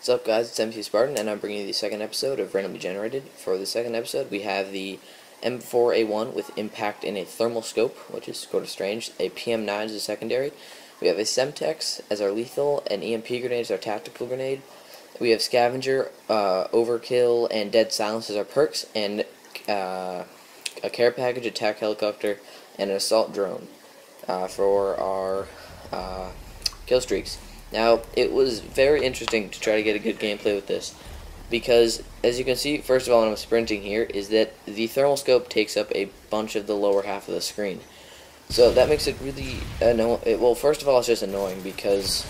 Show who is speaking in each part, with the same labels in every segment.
Speaker 1: What's up, guys? It's MW3 Spartan, and I'm bringing you the second episode of Randomly Generated. For the second episode, we have the M4A1 with impact in a thermal scope, which is sort of strange, a PM9 as a secondary. We have a Semtex as our lethal, an EMP grenade as our tactical grenade. We have Scavenger, Overkill, and Dead Silence as our perks, and a care package, attack helicopter, and an assault drone for our kill streaks. Now, it was very interesting to try to get a good gameplay with this, because, as you can see, first of all, when I'm sprinting here, is that the thermal scope takes up a bunch of the lower half of the screen. So that makes it really annoying. Well, first of all, it's just annoying, because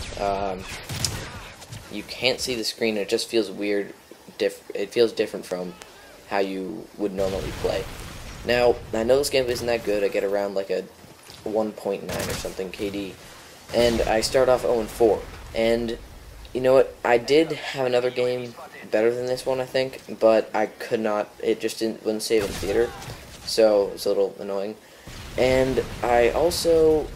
Speaker 1: you can't see the screen, and it just feels weird. It feels different from how you would normally play. Now, I know this gameplay isn't that good. I get around like a 1.9 or something KD. And I start off 0-4, and you know what, I did have another game better than this one, I think, but I could not, it just wouldn't save in theater, so it's a little annoying. And I also,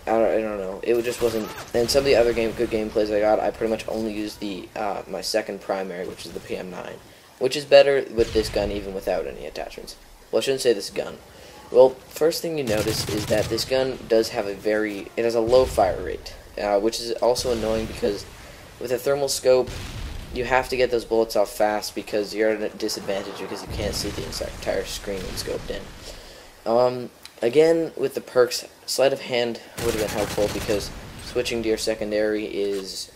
Speaker 1: I don't know, it just wasn't, and some of the other good gameplays I got, I pretty much only used the my second primary, which is the PM9, which is better with this gun even without any attachments. Well, I shouldn't say this gun. Well, first thing you notice is that this gun does have it has a low fire rate, which is also annoying because with a thermal scope, you have to get those bullets off fast because you're at a disadvantage because you can't see the entire screen when scoped in. Again, with the perks, sleight of hand would have been helpful because switching to your secondary is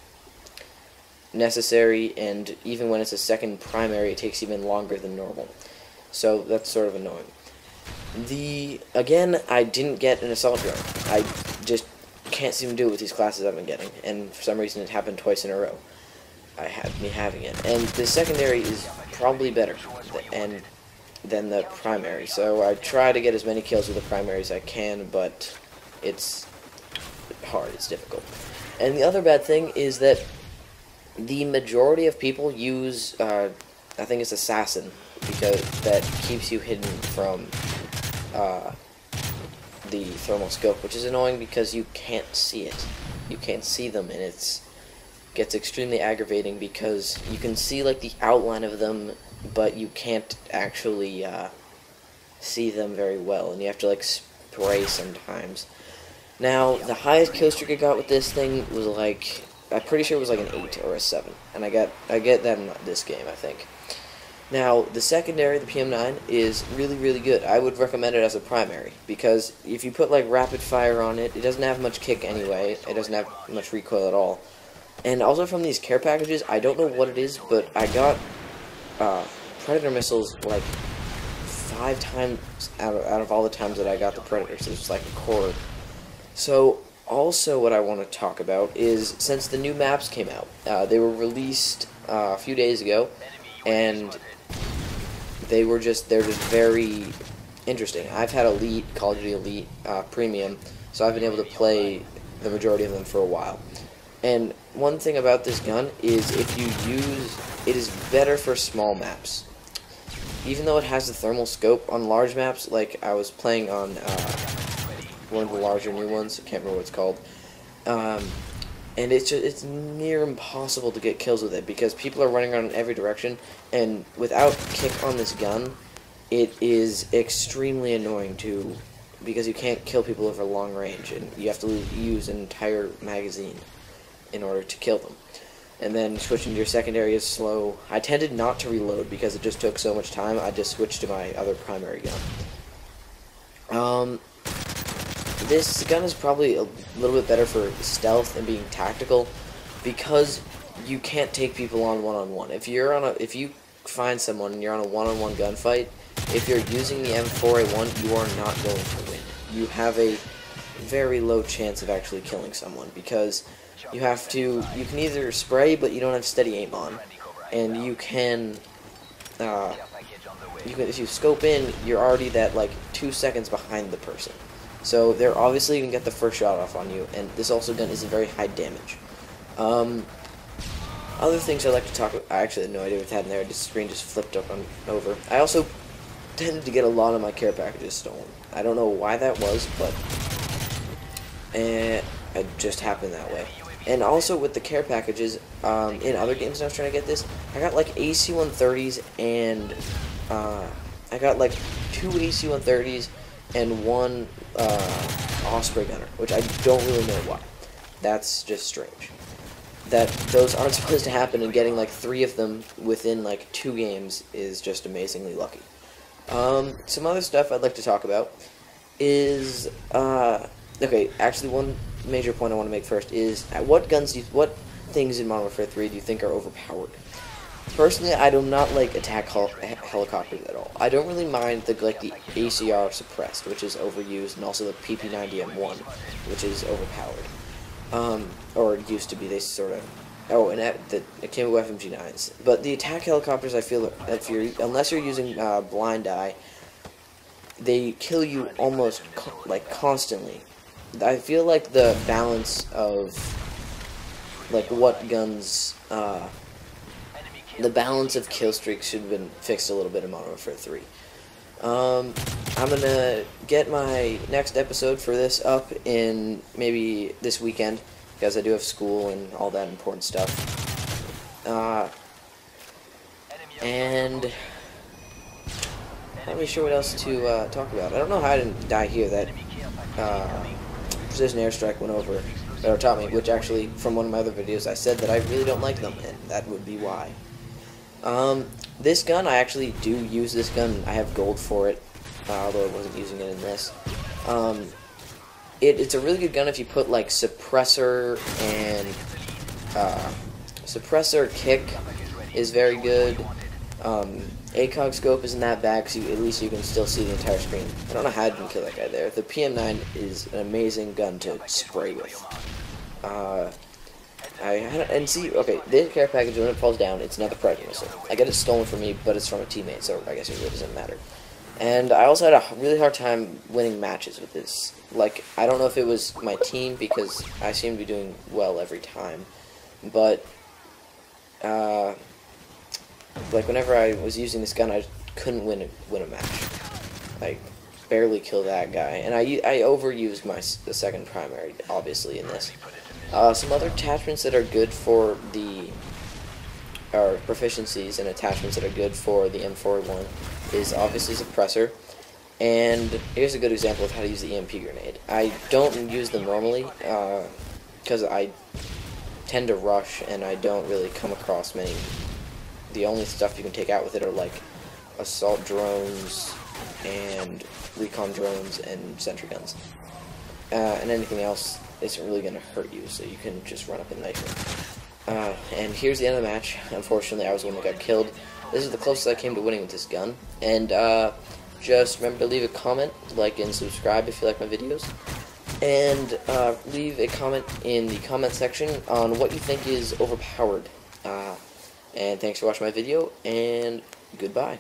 Speaker 1: necessary, and even when it's a second primary, it takes even longer than normal. So that's sort of annoying. Again, I didn't get an assault drone. I just can't seem to do it with these classes I've been getting, and for some reason it happened twice in a row. I had me having it, and the secondary is probably better than the primary. So I try to get as many kills with the primary as I can, but it's hard. It's difficult. And the other bad thing is that the majority of people use, I think it's Assassin, because that keeps you hidden from the thermal scope, which is annoying because you can't see it. You can't see them, and it gets extremely aggravating because you can see like the outline of them, but you can't actually see them very well, and you have to like spray sometimes. Now, the highest kill streak I got with this thing was like, I'm pretty sure it was like an 8 or a 7, and I get that in this game, I think. Now, the secondary, the PM9, is really, really good. I would recommend it as a primary, because if you put, like, rapid fire on it, it doesn't have much kick anyway. It doesn't have much recoil at all. And also from these care packages, I don't know what it is, but I got Predator missiles, like, 5 times out of all the times that I got the Predators. It was like a quarter. So, also what I want to talk about is, since the new maps came out, they were released a few days ago, and they're just very interesting. I've had Elite, Call of Duty Elite, Premium, so I've been able to play the majority of them for a while. And one thing about this gun is if you it is better for small maps. Even though it has the thermal scope on large maps, like I was playing on one of the larger new ones, I can't remember what it's called, and it's near impossible to get kills with it because people are running around in every direction, and without kick on this gun, it is extremely annoying because you can't kill people over long range, and you have to use an entire magazine in order to kill them. And then switching to your secondary is slow. I tended not to reload because it just took so much time. I just switched to my other primary gun. This gun is probably a little bit better for stealth and being tactical because you can't take people on one-on-one. If you find someone and you're on a one-on-one gunfight, if you're using the M4A1, you are not going to win. You have a very low chance of actually killing someone because you can either spray, but you don't have steady aim on, and if you scope in, you're already that like 2 seconds behind the person. So they're obviously going to get the first shot off on you, and this also gun isn't very high damage. Other things I'd like to talk about, I actually had no idea what it had in there, the screen just flipped up and over. I also tended to get a lot of my care packages stolen. I don't know why that was, but it just happened that way. And also with the care packages, in other games I was trying to get this, I got like AC-130s and I got like 2 AC-130s and 1 Osprey gunner, which I don't really know why. That's just strange. That those aren't supposed to happen, and getting like 3 of them within like 2 games is just amazingly lucky. Some other stuff I'd like to talk about is, okay, actually one major point I want to make first is, what things in Modern Warfare 3 do you think are overpowered? Personally, I do not like attack helicopters at all. I don't really mind the ACR suppressed, which is overused, and also the PP90M1, which is overpowered. Or it used to be, they sort of... Oh, and it came with FMG9s. But the attack helicopters, I feel, unless you're using blind eye, they kill you almost, constantly. I feel like the balance of, what guns, the balance of kill streaks should have been fixed a little bit in Modern Warfare 3. I'm gonna get my next episode for this up in maybe this weekend, because I do have school and all that important stuff. And I'm not really sure what else to talk about. I don't know how I didn't die here. That precision airstrike went over, or taught me, which actually, from one of my other videos, I said that I really don't like them, and that would be why. This gun, I actually do use this gun. I have gold for it, although I wasn't using it in this. It's a really good gun if you put, suppressor and, suppressor kick is very good. ACOG scope isn't that bad, because at least you can still see the entire screen. I don't know how I didn't kill that guy there. The PM9 is an amazing gun to spray with. And see, okay, this care package, when it falls down, it's another Predator missile. I get it stolen from me, but it's from a teammate, so I guess it really doesn't matter. And I also had a really hard time winning matches with this. I don't know if it was my team, because I seem to be doing well every time, but, whenever I was using this gun, I couldn't win a match. Barely kill that guy, and I overused the second primary, obviously, in this. Some other attachments that are good for or proficiencies and attachments that are good for the M41 is obviously suppressor, and here's a good example of how to use the EMP grenade. I don't use them normally, because I tend to rush, and I don't really come across many. The only stuff you can take out with it are, assault drones, and recon drones, and sentry guns. And anything else isn't really going to hurt you, so you can just run up and knife it. And here's the end of the match. Unfortunately, I was the one that got killed. This is the closest I came to winning with this gun. And just remember to leave a comment, like and subscribe if you like my videos. And leave a comment in the comment section on what you think is overpowered. And thanks for watching my video, and goodbye.